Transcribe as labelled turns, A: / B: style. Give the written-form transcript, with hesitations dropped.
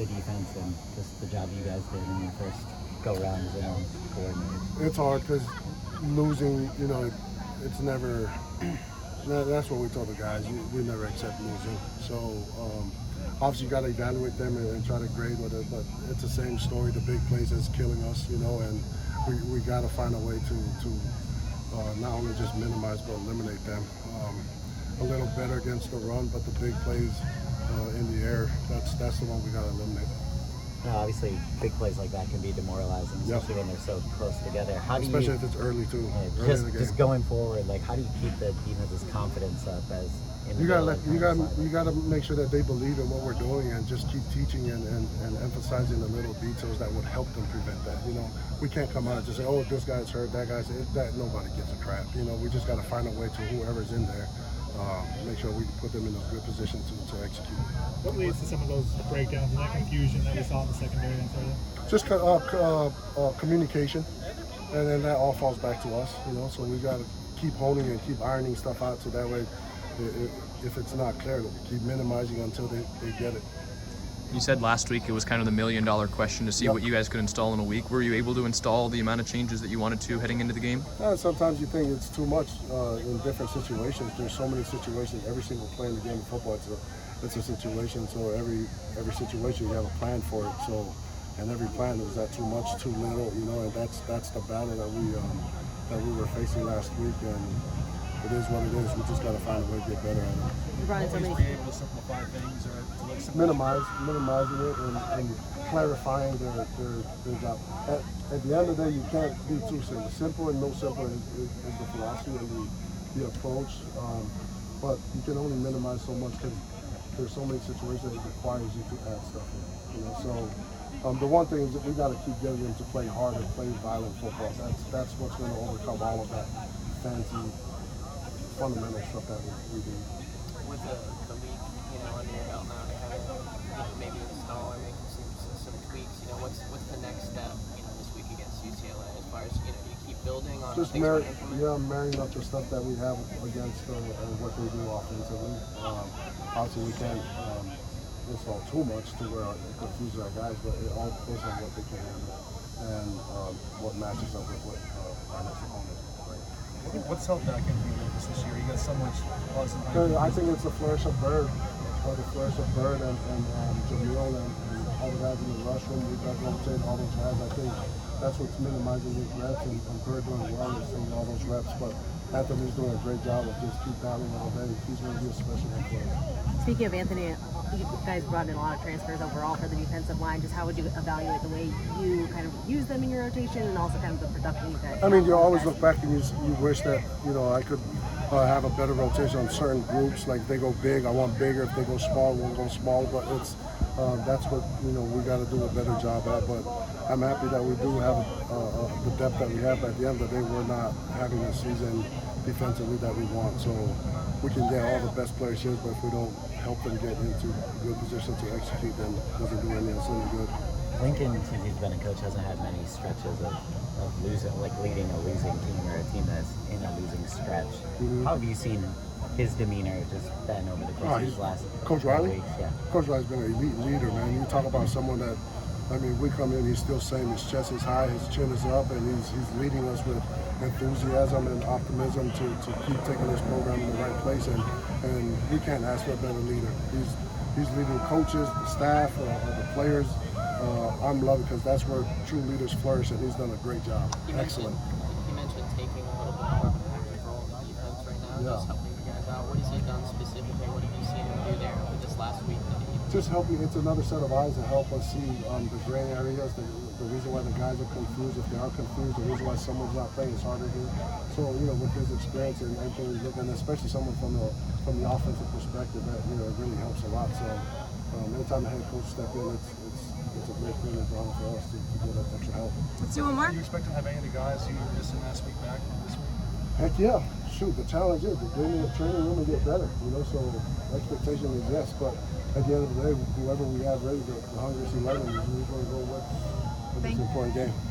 A: the defense and just the job you guys did in your first go-round as interim coordinator?
B: It's hard because losing, it's never. That's what we told the guys. We never accept losing. So obviously you got to evaluate them and try to grade with it. But it's the same story. The big plays is killing us, and we got to find a way to not only just minimize but eliminate them. A little better against the run, but the big plays in the air, that's the one we got to eliminate.
A: No, obviously, big plays like that can be demoralizing, especially when they're so close together.
B: Especially if it's early too.
A: Just going forward, how do you keep the defense's confidence up as in the
B: you gotta make sure that they believe in what we're doing and just keep teaching and emphasizing the little details that would help them prevent that. We can't come out and just say, oh, this guy's hurt, that guy's that. Nobody gives a crap. We just gotta find a way to whoever's in there. Make sure we put them in a good position to execute.
C: What leads to some of those breakdowns and that confusion that we saw in the secondary end for you?
B: Just communication, and then that all falls back to us. So we got to keep honing and keep ironing stuff out, so that way, if it's not clear, keep minimizing until they get it.
D: You said last week it was kind of the $1 million question to see what you guys could install in a week. Were you able to install the amount of changes that you wanted to heading into the game?
B: Sometimes you think it's too much in different situations. There's so many situations. Every single play in the game of football, it's a situation. So every situation you have a plan for it. So, and every plan, was that too much, too little? And that's the battle that we were facing last week. And it is what it is. We just got to find a way to get better at it.
E: Always
C: be able to simplify things or to look
B: minimizing it and clarifying their job. At the end of the day, you can't be too simple. Simple and no simple is the philosophy and the approach. But you can only minimize so much because there's so many situations that it requires you to add stuff in. So the one thing is that we got to keep getting them to play hard and play violent football. That's what's going to overcome all of that fancy, fundamental stuff that we do.
E: With the week, under your belt now, to kind of, maybe install or make some tweaks. What's the next step, this week against UCLA as far as, you keep building on
B: just
E: things to implement?
B: marrying up the stuff that we have against what they do offensively. Obviously, we can't install too much to where it confuses our guys, but it all depends on what they can handle and what matches up with what our next opponent.
C: What's held back in Lucas this year? You got so much buzz and hype.
B: I think it's the flourish of Bird, and Jamil and all the guys in the rush room. We've got to rotate all those guys. I think that's what's minimizing his reps, and Bird doing well is seeing all those reps. But Anthony's doing a great job of just keep battling all day. He's going to be a special one for us.
F: Speaking of Anthony, you guys brought in a lot of transfers overall for the defensive line. Just how would you evaluate the way you kind of use them in your rotation and also kind of the production you guys?
B: You always look back and you wish that, I could have a better rotation on certain groups. Like if they go big, I want bigger. If they go small, we'll go small. But it's that's what, we got to do a better job at. But I'm happy that we do have the depth that we have. At the end of the day, we're not having a season defensively that we want. So we can get all the best players here, but if we don't help them get into a good position to execute, then it doesn't do any good.
A: Lincoln, since he's been a coach, hasn't had many stretches of losing, leading a losing team or a team that's in a losing stretch.
B: Mm-hmm.
A: How have you seen his demeanor just been over the course of his last
B: Coach Riley?
A: weeks? Yeah.
B: Coach Riley's been an elite leader, man. You talk about someone that, we come in, he's still saying his chest is high, his chin is up, and he's leading us with enthusiasm and optimism to keep taking this program in the right place, and we can't ask for a better leader. He's leading coaches, the staff, the players. I'm loving because that's where true leaders flourish, and he's done a great job. Excellent.
E: You mentioned taking a little bit more of an active role in defense right now, just helping you guys out. What has he done specifically? What have you seen him do there with this last week?
B: Just helping. It's another set of eyes to help us see the gray areas, the reason why the guys are confused. If they are confused, the reason why someone's not playing is harder to do. So, with his experience and everything, and especially someone from the offensive perspective, that it really helps a lot. So, anytime the head coach step in, it's a great thing for us to get that extra help.
F: Let's do one more.
C: Do you expect to have any of the guys who you were missing last week back this week?
B: Heck yeah. Shoot, the challenge is to get in the training room and get better, so expectation is yes, but at the end of the day, whoever we have ready, the hungriest 11 is who's going to go with this important game.